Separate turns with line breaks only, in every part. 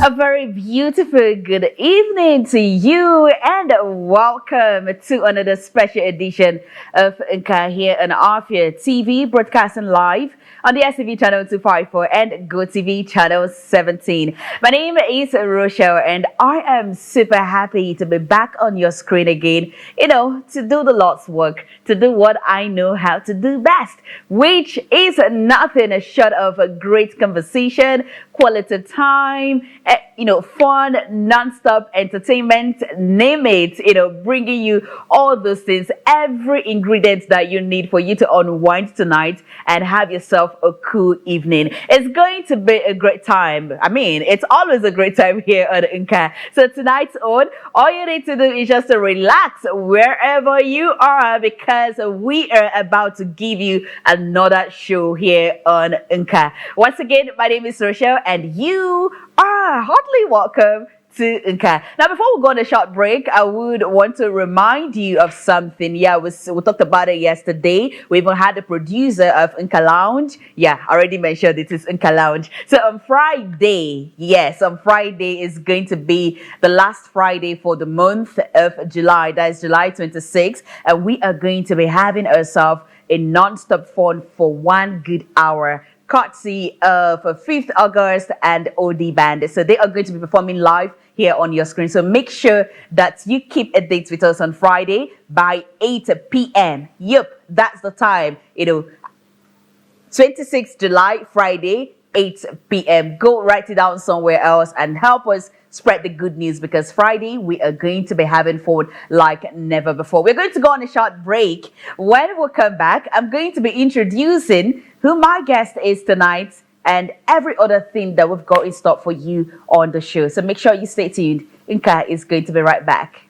A very beautiful good evening to you and welcome to another special edition of Nka here on Afia TV, broadcasting live on the STV channel 254 and Go TV channel 17. My name is Rochelle and I am super happy to be back on your screen again, to do the Lord's work, to do what I know how to do best, which is nothing short of a great conversation, quality time, fun, non-stop entertainment, name it, bringing you all those things, every ingredient that you need for you to unwind tonight and have yourself a cool evening. It's going to be a great time. I mean, it's always a great time here on Nka. So tonight's on, all you need to do is just to relax wherever you are because we are about to give you another show here on Nka. Once again, my name is Rochelle and you are heartily welcome to Nka. Now, before we go on a short break, I would want to remind you of something. Yeah, we talked about it yesterday. We even had the producer of Nka Lounge. Yeah, I already mentioned it is Nka Lounge. So on Friday, yes, on Friday is going to be the last Friday for the month of July. That is July 26th. And we are going to be having ourselves a non-stop fun for 1 good hour, courtesy of 5th August and OD Band. So they are going to be performing live here on your screen. So make sure that you keep a date with us on Friday by 8 p.m. Yep, that's the time. 26th July, Friday, 8 p.m. Go write it down somewhere else and help us spread the good news because Friday we are going to be having fun like never before. We're going to go on a short break. When we come back, I'm going to be introducing who my guest is tonight and every other thing that we've got in stock for you on the show. So make sure you stay tuned. Nka is going to be right back.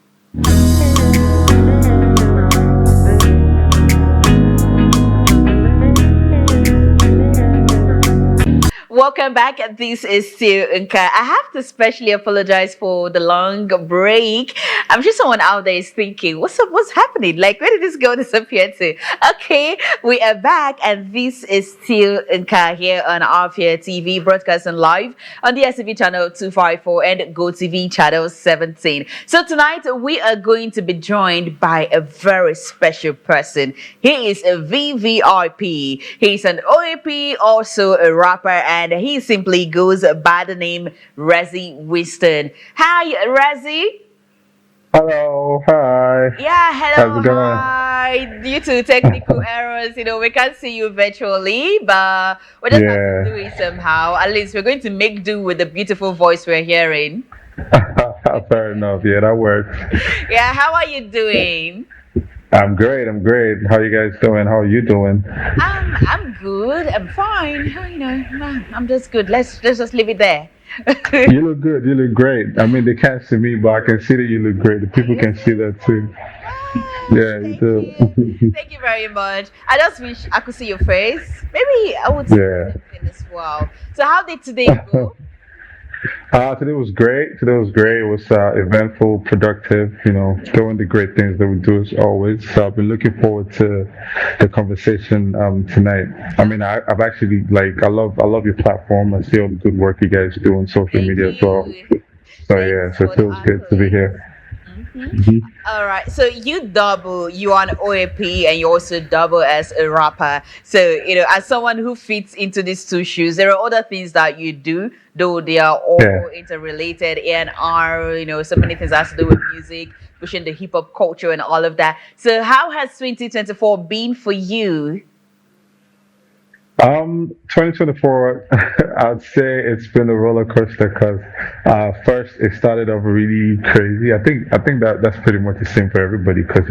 Welcome back. This is still Nka. I have to especially apologize for the long break. I'm sure someone out there is thinking, what's up? What's happening? Like, where did this girl disappear to? Okay, we are back, and this is still Nka here on Afia TV, broadcasting live on the STV channel 254 and Go TV channel 17. So tonight we are going to be joined by a very special person. He is a VVIP. He's an OAP, also a rapper, and he simply goes by the name Raezy Winston. Hi, Raezy.
Hello, hi.
Yeah,
How's
hello,
it going?
hi. Due to technical errors, we can't see you virtually, but we just have to do
Yeah,
it somehow. At least we're going to make do with the beautiful voice we're hearing.
fair enough. Yeah, that works.
Yeah, how are you doing?
I'm great. I'm great. How you guys doing? How are you doing?
I'm good. I'm fine. I'm just good. Let's just leave it there.
You look good. You look great. I mean, they can't see me, but I can see that you look great. The people can see that too.
Ah,
Yeah, you
thank you.
do.
Thank you very much. I just wish I could see your face. Maybe I would say the
Yeah.
same thing as well. So how did today go?
Today was great. Today was great. It was eventful, productive. Doing the great things that we do as always. So I've been looking forward to the conversation tonight. I mean, I've actually I love your platform. I see all the good work you guys do on social
Thank
media as well.
you.
So yeah,
Thanks
so
for
it
the
feels good to be
accolade.
here.
hmm
Hmm.
All right. So you are an OAP and you also double as a rapper. So, as someone who fits into these two shoes, there are other things that you do, though they are
Yeah.
all interrelated. A&R, so many things that has to do with music, pushing the hip hop culture and all of that. So how has 2024 been for you?
2024, I'd say it's been a roller coaster because first it started off really crazy. I think that's pretty much the same for everybody because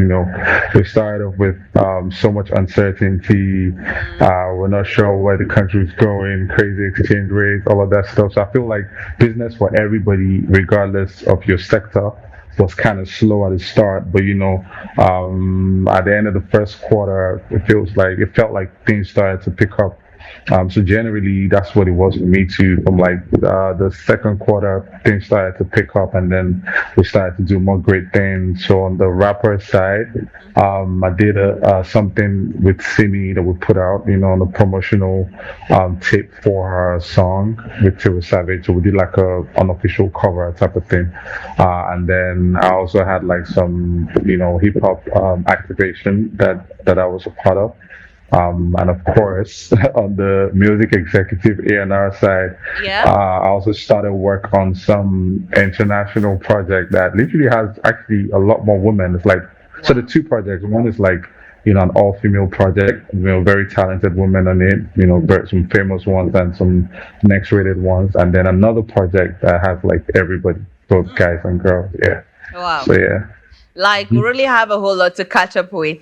we started off with so much uncertainty.
Mm,
We're not sure where the country is going, crazy exchange rates, all of that stuff. So I feel like business for everybody, regardless of your sector, was kind of slow at the start, but at the end of the first quarter, it felt like things started to pick up So generally, that's what it was for me too. From like the second quarter, things started to pick up, and then we started to do more great things. So on the rapper side, I did something with Simi that we put out, on a promotional tape for her song with Tiwa Savage. So we did like a unofficial cover type of thing, and then I also had like some, hip hop activation that I was a part of. And of course, on the music executive A&R side,
Yeah.
I also started work on some international project that literally has actually a lot more women. It's like, so the
Wow.
two projects, one is like, an all-female project, very talented women on it, some famous ones and some next-rated ones, and then another project that has like everybody, both
Mm.
guys and girls. Yeah.
Wow.
So yeah.
Like, we really have a whole lot to catch up with.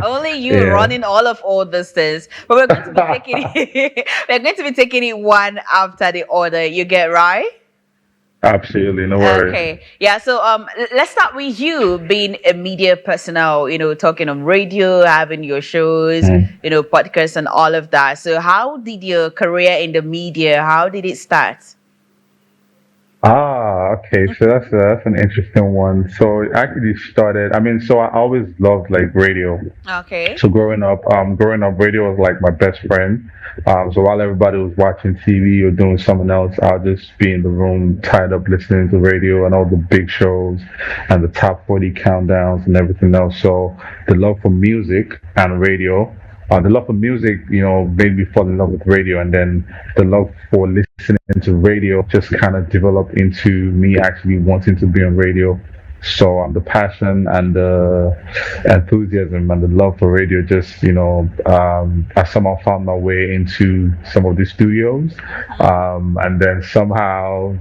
Only you
Yeah.
running all these things. But we're going to be taking it we're going to be taking it one after the other. You get right?
Absolutely, no worries.
Okay. Yeah, so let's start with you being a media personnel, talking on radio, having your shows,
Mm.
podcasts and all of that. So how did your career in the media, how did it start?
Okay. So that's an interesting one. So it actually started. I mean, so I always loved like radio.
Okay.
So growing up, radio was like my best friend. So while everybody was watching TV or doing something else, I'll just be in the room, tied up, listening to radio and all the big shows, and the top 40 countdowns and everything else. So the love for music and radio, the love for music, made me fall in love with radio, and then the love for listening to radio just kind of developed into me actually wanting to be on radio. So the passion and the enthusiasm and the love for radio just, I somehow found my way into some of the studios.
Hmm.
And then somehow,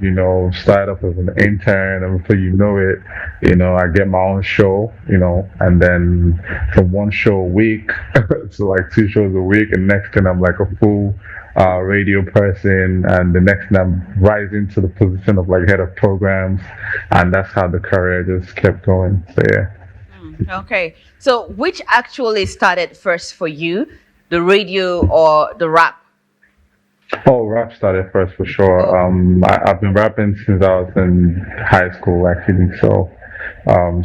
started off as an intern, and before you know it, I get my own show, and then from one show a week to like two shows a week, and next thing I'm like a full radio person, and the next thing I'm rising to the position of like head of programs, and that's how the career just kept going. So yeah.
Okay. So which actually started first for you, the radio or the rap?
Oh, rap started first for sure.
Oh,
I've been rapping since I was in high school actually. So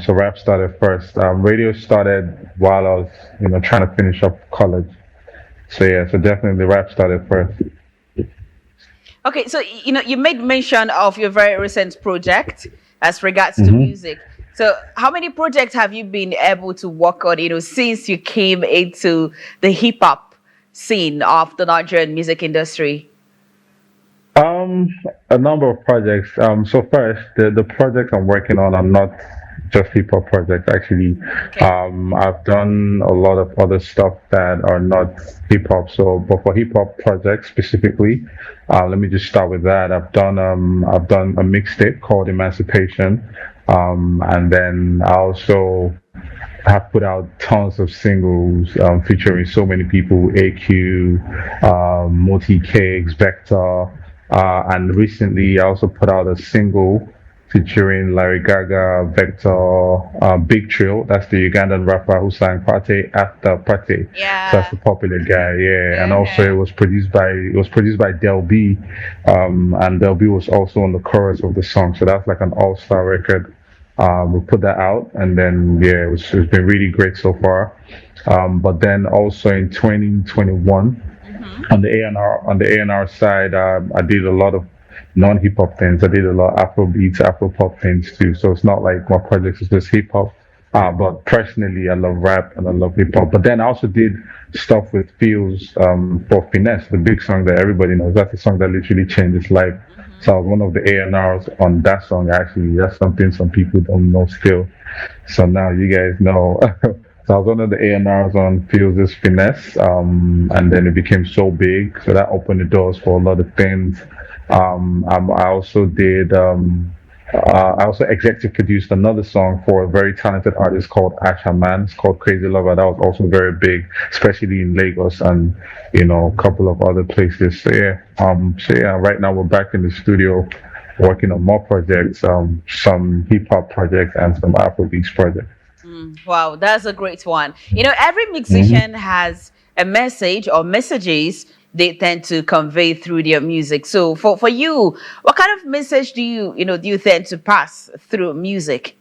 rap started first. Radio started while I was, trying to finish up college. So yeah, so definitely the rap started first.
okay. So you made mention of your very recent project as regards to
Hmm.
music. So how many projects have you been able to work on? Since you came into the hip hop scene of the Nigerian music industry.
Um, a number of projects. So first, the projects I'm working on are not just hip hop projects. Actually,
Okay.
I've done a lot of other stuff that are not hip hop. So, but for hip hop projects specifically, let me just start with that. I've done a mixtape called Emancipation, and then I also have put out tons of singles featuring so many people: AQ, Multi Cakes, Vector, and recently I also put out a single featuring Larry Gaga, Vector, Big Trill. That's the Ugandan rapper who sang "Party After Party." So that's
Yeah.
the popular guy, yeah. And also
Uh-huh.
it was produced by Del B, and Del B was also on the chorus of the song. So that's like an all-star record. We put that out, and then yeah, it's been really great so far. But then also in 2021,
Mm-hmm.
on the A&R side, I did a lot of non-hip hop things. I did a lot of Afro beats, Afro pop things too. So it's not like my projects is just hip hop. But personally, I love rap and I love hip hop. But then I also did stuff with Fields for Finesse, the big song that everybody knows. That's a song that literally changed his life.
Mm-hmm.
So I was one of the A&Rs on that song. Actually, that's something some people don't know still. So now you guys know. So I was one of the A&Rs on Fields' Finesse, and then it became so big. So that opened the doors for a lot of things. I also I also executive produced another song for a very talented artist called Asha Man. It's called Crazy Lover. That was also very big, especially in Lagos and a couple of other places. So yeah, right now we're back in the studio working on more projects, some hip hop projects and some Afrobeats projects.
Wow, that's a great one. Every
Hmm.
musician has a message or messages they tend to convey through their music. So for you, what kind of message do you tend to pass through music?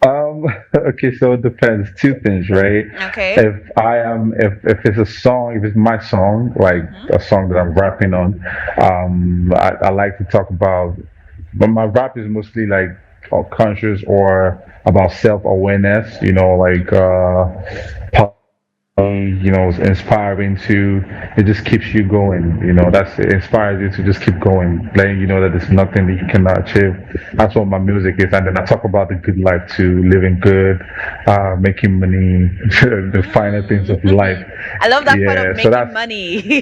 Um, okay, so it depends. Two things, right?
Okay.
If it's a song, if it's my song, like
Mm-hmm.
a song that I'm rapping on, I like to talk about, but my rap is mostly like conscious or about self-awareness, like it's inspiring to, it just keeps you going, it inspires you to just keep going, letting you know that there's nothing that you cannot achieve. That's what my music is. And then I talk about the good life too, living good, making money, the finer things of life.
I love that part of
Yeah, so
making
that's
money.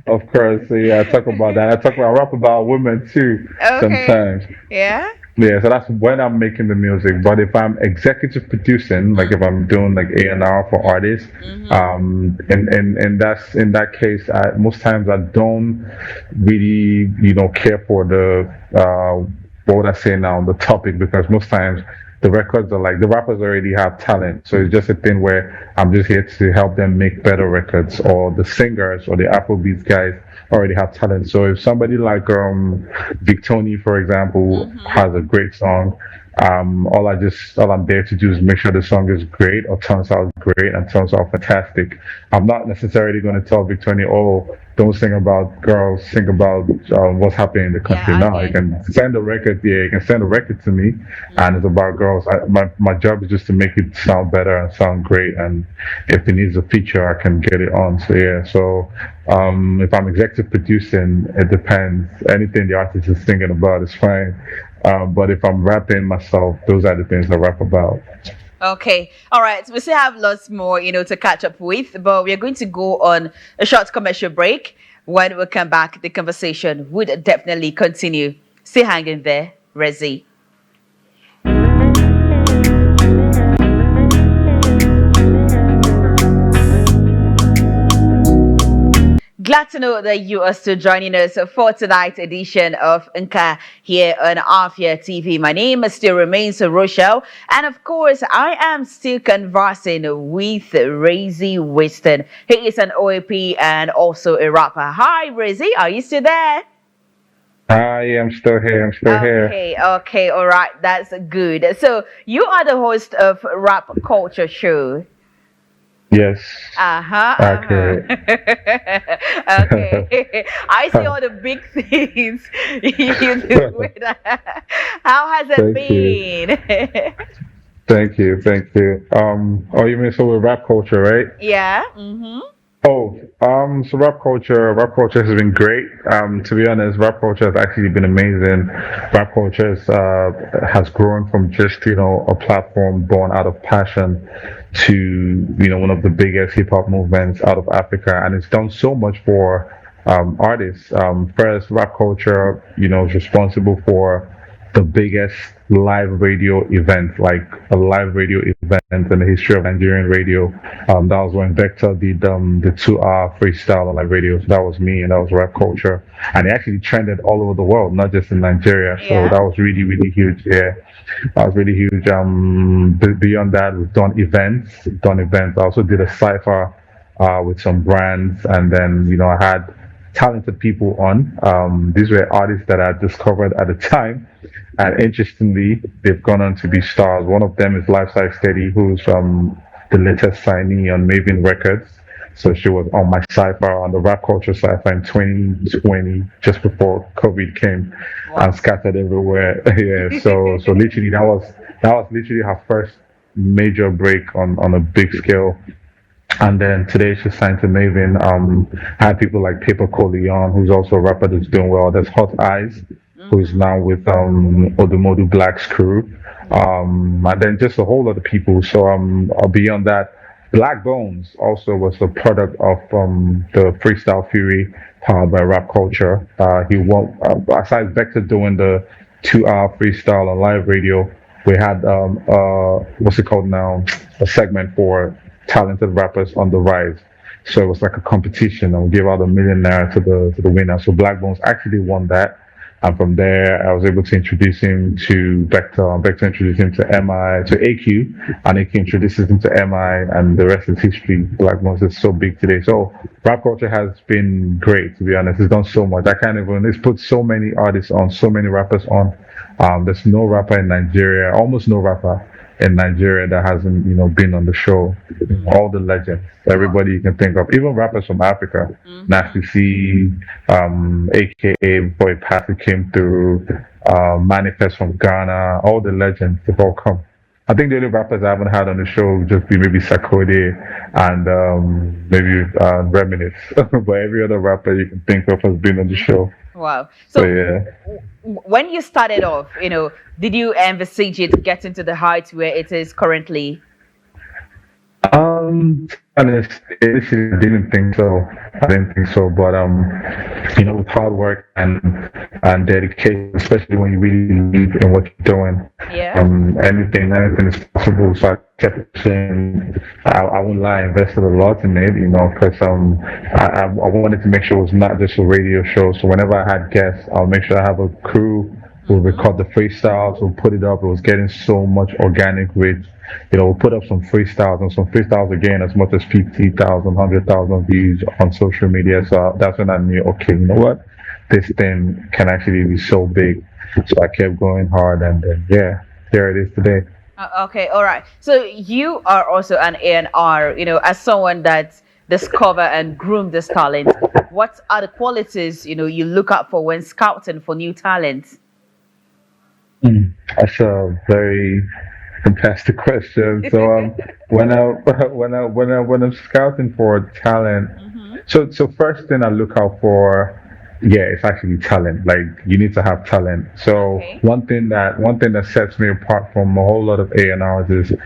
of course. So yeah, I talk about that. I rap about women too
Okay.
sometimes.
Yeah.
Yeah, so that's when I'm making the music. But if I'm executive producing, like if I'm doing like A&R for artists,
Mm-hmm.
and that's in that case, most times I don't really, care for the what would I say now, the topic, because most times the records are like the rappers already have talent. So it's just a thing where I'm just here to help them make better records, or the singers or the Afrobeats guys already have talent. So if somebody like Victoni, for example,
Mm-hmm.
has a great song, all I'm there to do is make sure the song is great or turns out great and turns out fantastic. I'm not necessarily going to tell Victoni, oh, don't sing about girls, sing about what's happening in the country.
Yeah.
No, you
Okay.
can send a record. Yeah, you can send a record to me, and it's about girls. My job is just to make it sound better and sound great. And if it needs a feature, I can get it on. So yeah, so if I'm executive producing, it depends. Anything the artist is singing about is fine. But if I'm rapping myself, those are the things I rap about.
Okay. All right. We still have lots more, to catch up with, but we are going to go on a short commercial break. When we come back, the conversation would definitely continue. Stay hanging there, Raezy. Glad to know that you are still joining us for tonight's edition of Nka here on Afia TV. My name still remains Rochelle, and of course, I am still conversing with Raezy Winston. He is an OAP and also a rapper. Hi, Raezy, are you still there?
I am still here. I'm still here.
Okay, all right, that's good. So you are the host of Rap Culture Show.
Yes.
Uh-huh,
Accurate.
okay. I see all the big things you do with that. How has it
Thank you.
been?
Thank you. Thank you. Oh, you mean so with rap culture, right?
Yeah. Mm-hmm.
Oh, so rap culture has been great. To be honest, rap culture has actually been amazing. Rap culture has grown from just, a platform born out of passion to, one of the biggest hip hop movements out of Africa. And it's done so much for, artists. First, rap culture, is responsible for the biggest live radio event, like a live radio event in the history of Nigerian radio. That was when Vector did the 2 hour freestyle on live radio. So that was me, and that was rap culture. And it actually trended all over the world, not just in Nigeria. So
Yeah.
that was really, really huge. Yeah, that was really huge. Beyond that, we've done events. I also did a cipher with some brands, and then I had talented people on. These were artists that I discovered at the time, and interestingly, they've gone on to be stars. One of them is Life Size Steady, who's the latest signee on Maven Records. So she was on my cipher, on the rap culture cipher in 2020, just before COVID came and
Wow.
scattered everywhere. Yeah, so literally that was literally her first major break on a big scale. And then today she signed to Maven. Had people like Paper Leon, who's also a rapper that's doing well. There's Hot Eyes, who's
Mm-hmm.
now with Odumodu Black's crew. And then just a whole lot of people. So beyond that, Black Bones also was the product of the Freestyle Fury powered by Rap Culture. He won aside Vector doing the 2 hour freestyle on live radio. We had what's it called now? A segment for talented rappers on the rise. So it was like a competition, and we gave out 1 million naira to the winner. So Black Bones actually won that. And from there, I was able to introduce him to Bechtel, and Bechtel introduced him to MI, to AQ, and AQ introduces him to MI, and the rest is history. Black Moses is so big today. So rap culture has been great, to be honest. It's done so much. I can't even, it's put so many artists on, so many rappers on. There's no rapper in Nigeria, almost no rapper in Nigeria that hasn't, been on the show. All the legends,
Wow.
everybody you can think of, even rappers from Africa,
Mm-hmm.
Nasty C, aka Boy Patrick came through, Manifest from Ghana, all the legends, they've all come. I think the only rappers I haven't had on the show would just be maybe Sakode and maybe Reminisce. But every other rapper you can think of has been on the show.
Wow.
So
So
yeah.
when you started off, did you envisage it getting to the heights where it is currently?
To be honest, initially I didn't think so. I didn't think so, but with hard work and dedication, especially when you really believe in what you're doing,
Yeah.
anything is possible. So I kept saying, I won't lie, I invested a lot in it, because I wanted to make sure it was not just a radio show. So whenever I had guests, I'll make sure I have a crew. We'll
Mm-hmm.
record the freestyles. We'll put it up. It was getting so much organic reach. We'll put up some freestyles, and some freestyles again as much as 50,000, 100,000 views on social media. So that's when I knew, okay, you know what? This thing can actually be so big. So I kept going hard, and then, yeah, there it is today.
Okay, all right. So you are also an A&R, as someone that discover and groom this talent. What are the qualities, you look out for when scouting for new talent?
That's a very fantastic question. So when I when I'm scouting for talent,
Mm-hmm.
so first thing I look out for, yeah, it's actually talent. Like you need to have talent. So
Okay.
one thing that sets me apart from a whole lot of A&Rs is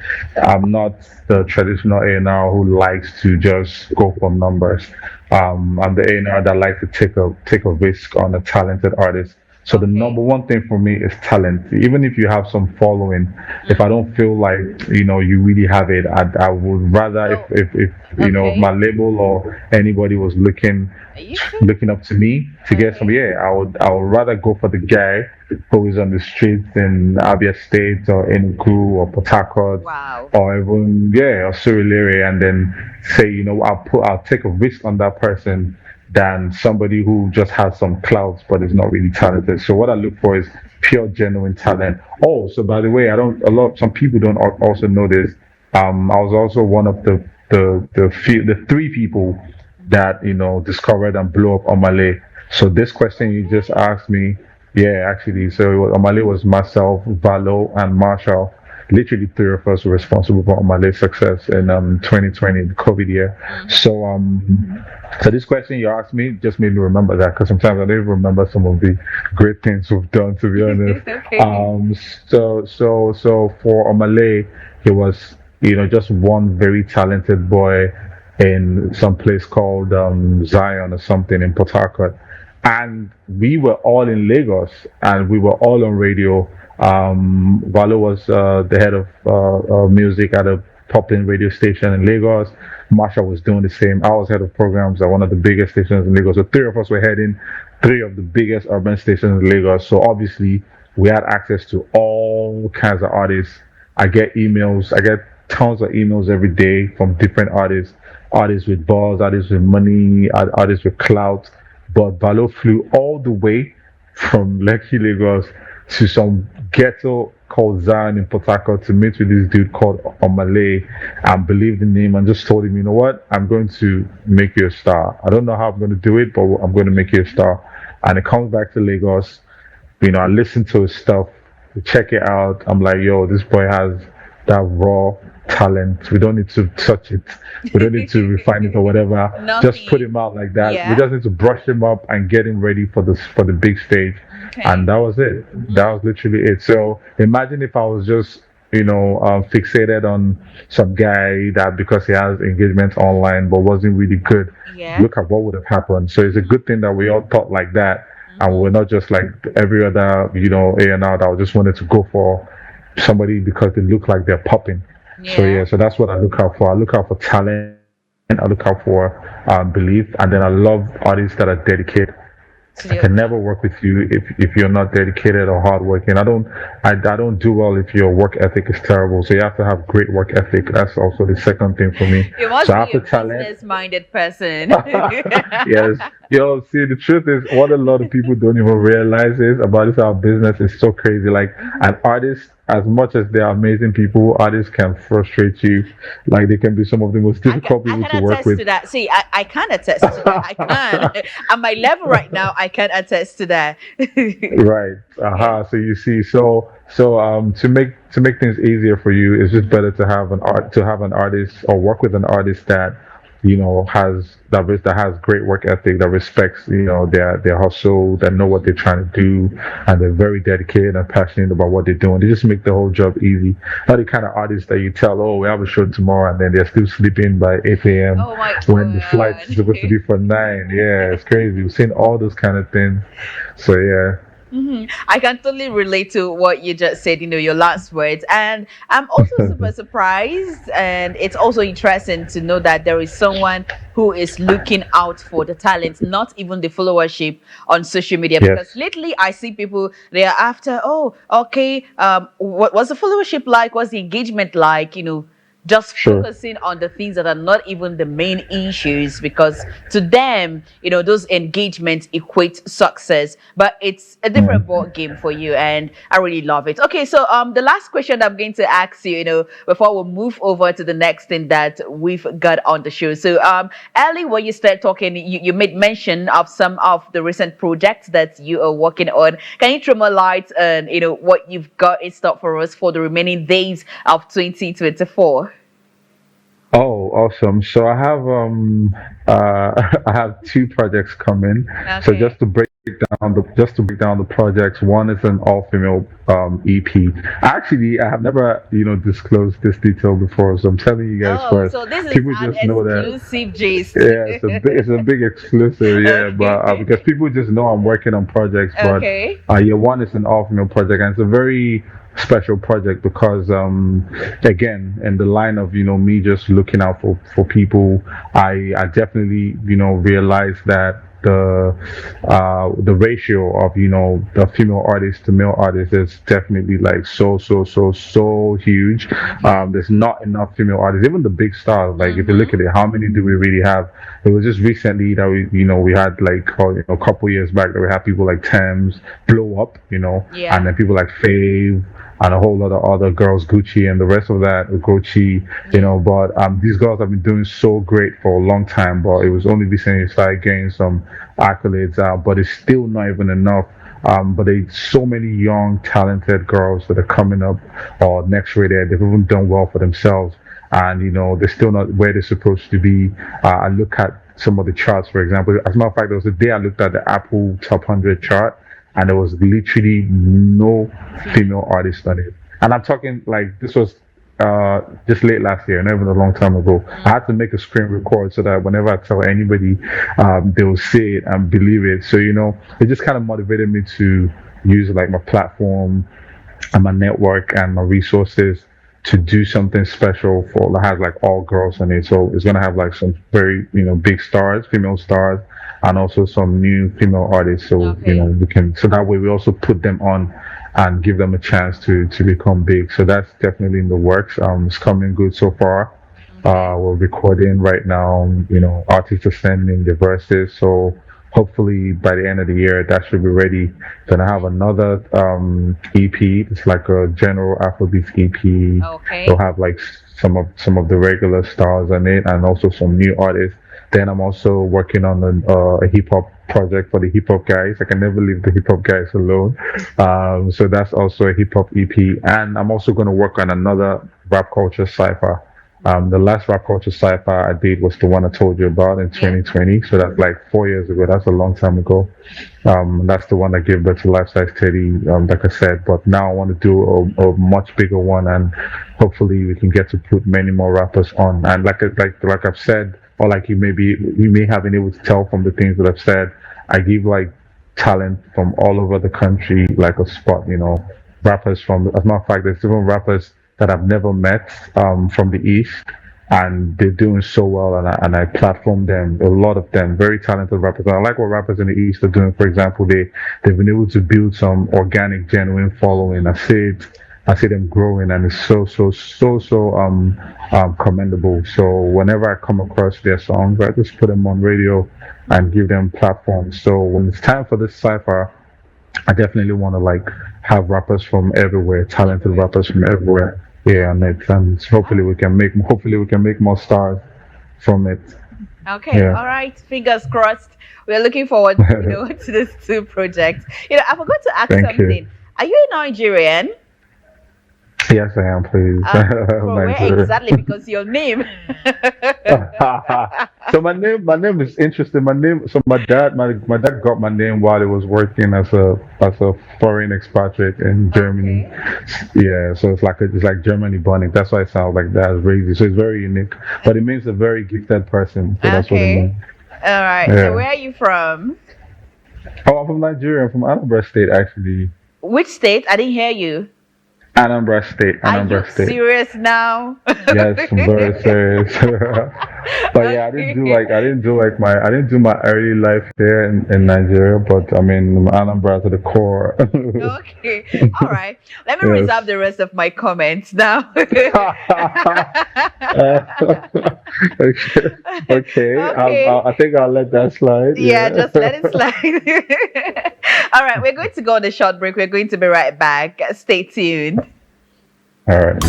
I'm not the traditional A&R who likes to just go for numbers. I'm the A&R that likes to take a risk on a talented artist. So the number
Okay.
one thing for me is talent. Even if you have some following, if I
Mm-hmm.
don't feel like you really have it, I would rather
So,
if my
okay.
label or anybody was looking
You should.
looking up to me to get some.
Okay.
Yeah, I would rather go for the guy who is on the streets in Abia State or Enugu or Port Harcourt
Wow.
or even, yeah, or Surulere, and then say, I'll take a risk on that person than somebody who just has some clouds but is not really talented. So what I look for is pure genuine talent. Oh, so by the way, I don't a lot some people don't also know this. I was also one of the three people that discovered and blew up Omale. So this question you just asked me, yeah, actually, so Omale was myself, Valo, and Marshall. Literally, three of us were responsible for Omale's success in 2020, the COVID year.
Mm-hmm.
So this question you asked me just made me remember that because sometimes I don't even remember some of the great things we've done. To be honest,
Okay.
so for Omale, he was just one very talented boy in some place called Zion or something in Port Harcourt, and we were all in Lagos and we were all on radio. Valo was the head of music at a popping radio station in Lagos. Marsha was doing the same. I was head of programs at one of the biggest stations in Lagos. So three of us were heading three of the biggest urban stations in Lagos. So obviously we had access to all kinds of artists. I get tons of emails every day from different artists, artists with balls, artists with money, artists with clout. But Valo flew all the way from Lekki, Lagos to some ghetto called Zion in Port Harcourt to meet with this dude called Omale and believed in him and just told him, you know what, I'm going to make you a star. I don't know how I'm going to do it, but I'm going to make you a star. And it comes back to Lagos. I listen to his stuff, check it out. I'm like, yo, this boy has that raw talent. We don't need to touch it. We don't need to refine it or whatever. Just put
Nothing.
him out like that. We
Yeah.
just need to brush him up and get him ready for the big stage. And
Okay.
that was it. That was literally it. So imagine if I was just fixated on some guy that because he has engagements online but wasn't really good.
Yeah.
Look at what would have happened. So it's a good thing that we all thought like that, and
Mm-hmm.
we're not just like every other A&R that just wanted to go for somebody because they look like they're popping. So
Yeah.
yeah, so that's what I look out for. I look out for talent. I look out for belief, and then I love artists that are dedicated. I
Absolutely.
can never work with you if you're not dedicated or hardworking. I don't do well if your work ethic is terrible. So you have to have great work ethic. That's also the second thing for me.
You
So
must be
after
a
talent,
business-minded person.
yes. See, the truth is, what a lot of people don't even realize is about this our business is so crazy. Like, an artist, as much as they are amazing people, artists can frustrate you. Like, they can be some of the most difficult
I
people
can
to work
attest
with.
to that. See, I can attest to that. I can. At my level right now, I can attest to that.
Right.
Yeah.
So you see, to make things easier for you, it's just better to have an artist or work with an artist that that has great work ethic, that respects their hustle, that know what they're trying to do, and they're very dedicated and passionate about what they're doing. They just make the whole job easy. Not the kind of artists that you tell, oh, we have a show tomorrow, and then they're still sleeping by 8 a.m.
Oh my
when the flight is
God.
supposed to be for 9. Yeah, it's crazy. We've seen all those kind of things. So yeah.
I can totally relate to what you just said, your last words. And I'm also super surprised. And it's also interesting to know that there is someone who is looking out for the talent, not even the followership on social media.
Yes.
Because lately I see people, they are after, oh, okay, what's the followership like? What's the engagement like? Just
Sure.
focusing on the things that are not even the main issues, because to them, those engagements equate success. But it's a different
Mm.
ball game for you, and I really love it. Okay, so the last question I'm going to ask you, before we move over to the next thing that we've got on the show. So early when you start talking, you made mention of some of the recent projects that you are working on. Can you throw more light on what you've got in stock for us for the remaining days of 2024?
Oh, awesome. So I have I have two projects coming. So
Okay.
just to break down the projects, one is an all female EP. Actually, I have never, disclosed this detail before, so I'm telling you guys
Oh,
first.
so this is
People
an
just know that.
exclusive gist.
Yeah, it's a big exclusive, yeah, but
Okay.
because people just know I'm working on projects, but
Okay.
yeah, one is an all female project, and it's a very special project because again, in the line of me just looking out for people, I definitely realized that the ratio of the female artist to male artist is definitely like so huge.
Okay.
There's not enough female artists, even the big stars. Like, if you look
Mm-hmm.
at it, how many do we really have? It was just recently that we had, like, a couple years back, that we had people like Thames blow up, and
Yeah.
then people like Fave and a whole lot of other girls, Gucci and the rest of that, Gucci,
Yeah.
but these girls have been doing so great for a long time, but it was only recently they started getting some accolades out, but it's still not even enough. But there's so many young, talented girls that are coming up or next rated. They've even done well for themselves, and they're still not where they're supposed to be. I look at some of the charts, for example. As a matter of fact, there was a day I looked at the Apple Top 100 chart, and there was literally no
Female.
female artist on it. And I'm talking, like, this was just late last year, not even a long time ago. I
Mm.
had to make a screen record so that whenever I tell anybody, they will see it and believe it. So it just kind of motivated me to use, like, my platform and my network and my resources to do something special for that has, like, all girls in it. So it's gonna have, like, some very big stars, female stars, and also some new female artists. So
Okay.
we can, so that way we also put them on and give them a chance to become big. So that's definitely in the works. It's coming good so far.
Okay.
We're recording right now. Artists are sending their verses, so hopefully by the end of the year that should be ready. Then I have another EP. It's like a general Afrobeat EP. It'll
Okay.
have, like, some of the regular stars on it, and also some new artists. Then I'm also working on a hip hop project for the hip hop guys. I can never leave the hip hop guys alone. So that's also a hip hop EP, and I'm also going to work on another rap culture cipher. The last rap culture sci-fi I did was the one I told you about in
Yeah.
2020. So that's like 4 years ago. That's a long time ago. That's the one that gave birth to Life Size Teddy, like I said. But now I want to do a much bigger one, and hopefully we can get to put many more rappers on. And like I've said, or like you may have been able to tell from the things that I've said, I give, like, talent from all over the country like a spot. Rappers from, as a matter of fact, there's even rappers that I've never met from the East, and they're doing so well, and I platform them, a lot of them, very talented rappers. And I like what rappers in the East are doing. For example, they've been able to build some organic, genuine following. I see them growing, and it's so commendable. So whenever I come across their songs, I just put them on radio and give them platforms. So when it's time for this cipher, I definitely want to like have rappers from everywhere, talented rappers from everywhere. Yeah, and hopefully we can make more stars from it.
Okay,
Yeah.
all right. Fingers crossed. We're looking forward, to these two projects. I forgot to ask
Thank you.
something. Are you a Nigerian?
Yes, I am, please.
From where
Nigeria.
exactly? Because your name.
So my name is interesting. My dad got my name while he was working as a foreign expatriate in Germany.
Okay.
Yeah, so it's like Germany bonding. That's why it sounds like that. It's Raezy. So it's very unique. But it means a very gifted person. So that's what it
Okay.
means.
All right. So
Yeah.
where are you from?
Oh, I'm from Nigeria. I'm from Anambra State, actually.
Which state? I didn't hear you.
Anambra State.
Are you
Anambra State.
serious now?
Yes, I'm very serious. But yeah,
Okay.
I didn't do my early life here in Nigeria, but I mean I'm Anambra to the core.
Okay. All right. Let me
Yes.
reserve the rest of my comments now.
Okay, okay.
Okay.
I think I'll let that slide.
Yeah, just let it
Yeah.
slide. All right, we're going to go on a short break. We're going to be right back. Stay tuned.
All right.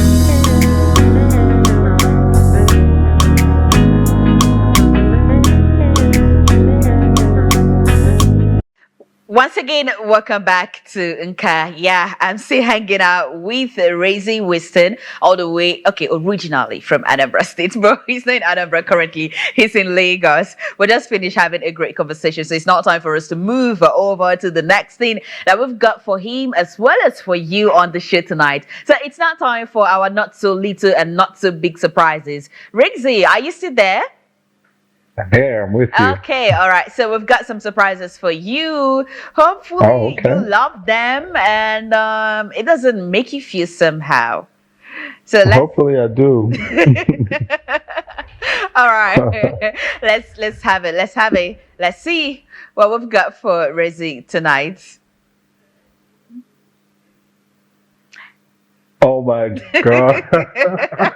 Once again, welcome back to Nka. Yeah, I'm still hanging out with Raezy Winston, all the way, okay, originally from Anambra State, but he's not in Anambra currently. He's in Lagos. We just finished having a great conversation, so it's now time for us to move over to the next thing that we've got for him as well as for you on the show tonight. So it's now time for our not so little and not so big surprises. Raezy, are you still there?
Here, I'm with you.
Okay, all right. So we've got some surprises for you.
Oh,
Hopefully, you
okay.
love them and it doesn't make you feel somehow. So let's.
Hopefully I do.
All right, let's have it. Let's have it. Let's see what we've got for Raezy tonight.
Oh my God.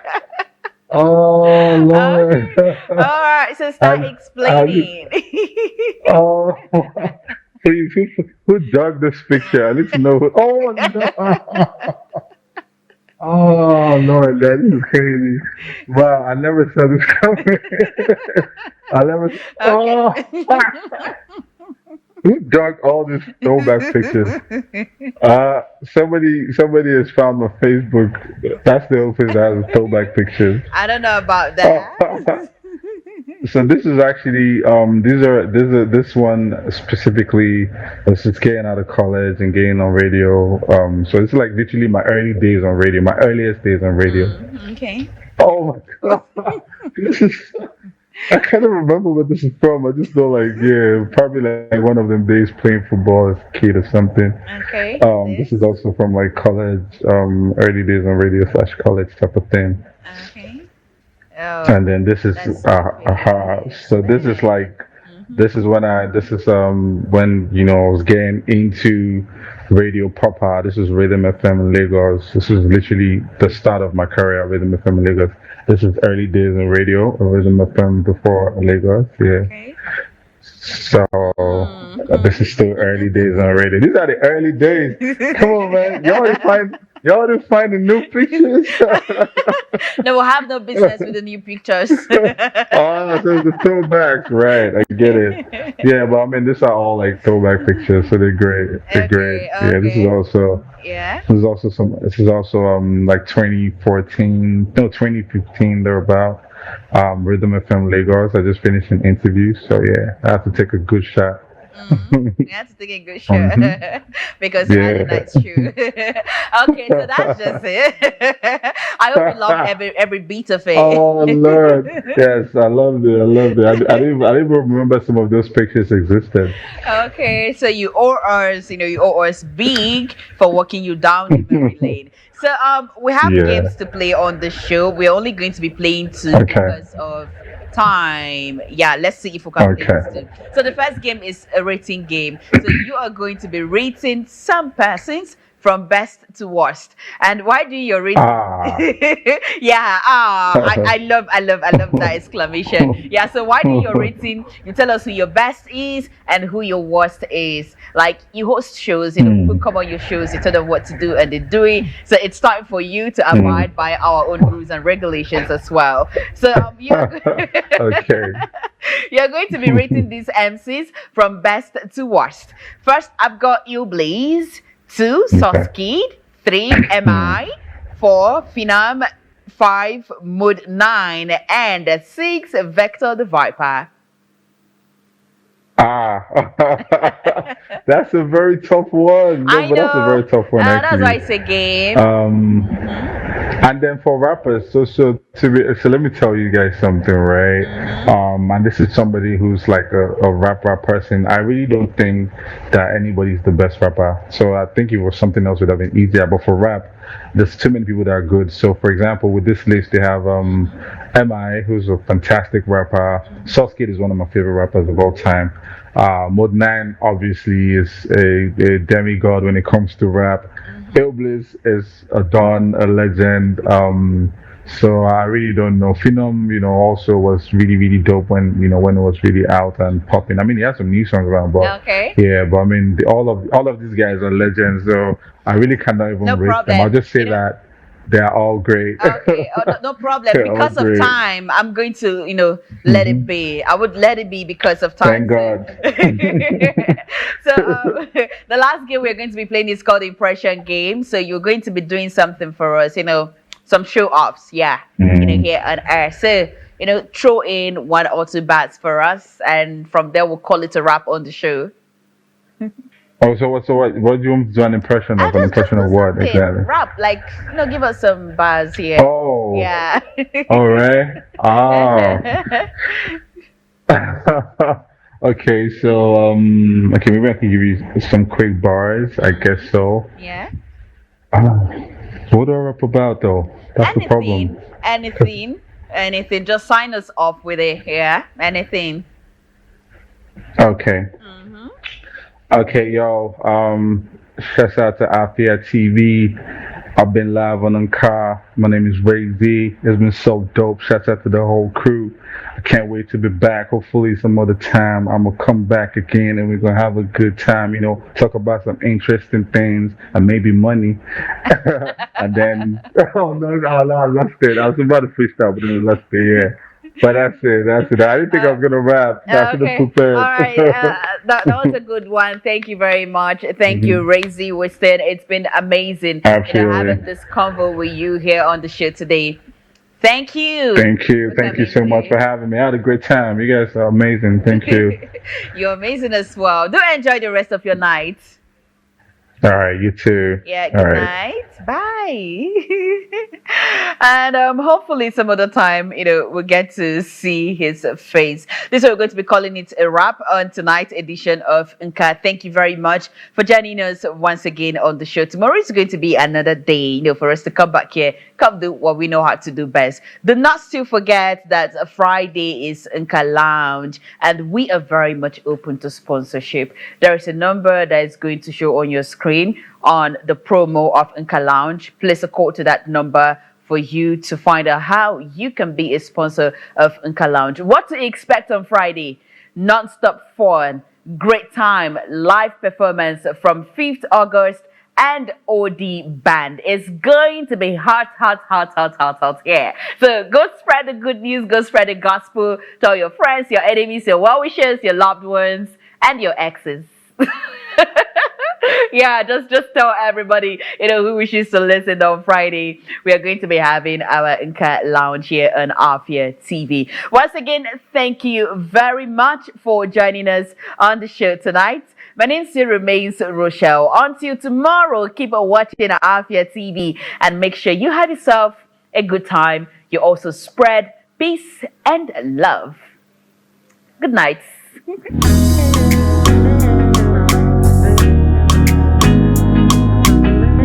Oh Lord.
Okay. All right. So start
I
explaining.
oh please who dug this picture? I need to know who, oh no. Oh Lord, that is crazy. Wow, I never saw this coming. I never oh
Okay.
who dug all these throwback pictures? Somebody has found my Facebook. That's the only place that has throwback pictures.
I don't know about
Oh,
that.
so this is actually this one specifically was just getting out of college and getting on radio. So it's like literally my early days on radio, my earliest days on radio.
Okay.
Oh my God, this is I can't even remember what this is from. I just know like yeah, probably like one of them days playing football as a kid or something.
Okay.
This is also from like college, early days on radio slash college type of thing.
Okay. Oh,
And then this is
that's so sweet.
so this is like this is when I was getting into radio proper. This is Rhythm FM in Lagos. This is literally the start of my career at Rhythm FM in Lagos. This is early days in radio, Rhythm FM before Lagos. Yeah.
Okay.
So this is still early days on radio. These are the early days. Come on, man. Y'all didn't find the new pictures.
No, we'll have no business with the new pictures.
Oh, so the throwbacks, right? I get it. Yeah, but I mean, these are all like throwback pictures, so they're great. They're great.
Okay,
Yeah,
okay. Yeah.
this is also like 2014, no 2015 thereabout. Rhythm FM Lagos. I just finished an interview, so yeah, I have to take a good shot.
You have to take a good shot
hmm
because you had a
Yeah.
nice shoe. Okay, so that's just it. I hope you loved every beat of
Oh Lord,
it.
yes, I loved it. I loved it. I didn't even remember some of those pictures existed.
Okay, so you owe us big for walking you down the memory lane. So we have
Yeah.
games to play on the show. We're only going to be playing two
Okay.
because of time. Yeah, let's see if we can play
Okay.
these two. So the first game is a rating game. So you are going to be rating some persons from best to worst. And why do your rating?
Ah.
Yeah, I love that exclamation. Yeah, so why do your rating? You tell us who your best is and who your worst is. Like you host shows, people
Hmm.
come on your shows, you tell them what to do and they do it. So it's time for you to
Hmm.
abide by our own rules and regulations as well. So
Okay.
you're going to be rating these MCs from best to worst. First, I've got you, Blaze. Two,
Okay.
Soskid. Three,
Hmm.
MI. Four, Phenom. Five, Mood 9. And six, Vector the Viper.
Ah. That's a very tough one. No,
I
but that's a
know.
very tough one
That's why
actually.
it's a game.
Um,
Mm-hmm.
and then for rappers, so let me tell you guys something, right?
Mm-hmm.
And this is somebody who's like a rap person. I really don't think that anybody's the best rapper. So I think if it was something else would have been easier. But for rap, there's too many people that are good. So for example, with this list, they have Mi, who's a fantastic rapper.
Mm-hmm.
Sauce Kid is one of my favorite rappers of all time. Mod 9 obviously is a demigod when it comes to rap.
Mm-hmm.
Hillbillies is a don, a legend. So I really don't know. Phenom, also was really, really dope when it was really out and popping. I mean, he has some new songs around, but
Okay.
yeah, but I mean, all of these guys are legends. So I really cannot
No
even rate them. I'll
problem.
just say that they are all great.
Okay, oh, no, no problem.
They're all
Because of
great.
time, I'm going to, let it
Hmm.
be. I would let it be because of time.
Thank
So,
God.
so the last game we're going to be playing is called Impression Game. So you're going to be doing something for us, some show offs, yeah,
Mm.
here on air. So, throw in one or two bats for us, and from there we'll call it a wrap on the show.
Oh, so what do you want to do an impression
I
of? An
just
impression
do
of what
something.
exactly?
Rap, like, give us some bars here.
Oh,
Yeah.
all right. Ah. Okay, so okay, maybe I can give you some quick bars. I guess so.
Yeah.
Ah, what do I rap about though? That's the problem.
Anything, anything, anything. Just sign us off with it. Yeah. Anything.
Okay.
Mm-hmm.
Okay, yo. Shouts out to Afia TV. I've been live on Anka. My name is Raezy. It's been so dope. Shouts out to the whole crew. I can't wait to be back. Hopefully some other time I'm gonna come back again and we're gonna have a good time, talk about some interesting things and maybe money. And then oh no, I lost it. I was about to freestyle, but then I lost it, yeah. But that's it, that's it. I didn't think I
Uh,
was gonna rap. I should have
okay. All
prepared.
right. That was a good one. Thank you very much. Thank you,
Mhm.
Raezy Winston. It's been amazing,
Absolutely.
having this convo with you here on the show today. Thank you
Thank you.
for
Thank you
coming
so much
here.
for having me. I had a great time. You guys are amazing. Thank you.
You're amazing as well. Do enjoy the rest of your night.
All right, you too.
Yeah,
All
good
right.
night. Bye. And hopefully some other time, we'll get to see his face. This is we're going to be calling it a wrap on tonight's edition of Nka. Thank you very much for joining us once again on the show. Tomorrow is going to be another day, for us to come back here, come do what we know how to do best. Do not still forget that Friday is Nka Lounge, and we are very much open to sponsorship. There is a number that is going to show on your screen on the promo of Nka Lounge. Place a call to that number for you to find out how you can be a sponsor of Nka Lounge. What to expect on Friday? Non-stop fun, great time, live performance from 5th August and OD Band. It's going to be hot, hot, hot, hot, hot, hot here. So go spread the good news, go spread the gospel, tell your friends, your enemies, your well-wishers, your loved ones, and your exes. Yeah, just tell everybody, who wishes to listen on Friday. We are going to be having our Inca Lounge here on Afia TV. Once again, thank you very much for joining us on the show tonight. My name still remains Rochelle. Until tomorrow, keep on watching Afia TV and make sure you have yourself a good time. You also spread peace and love. Good night.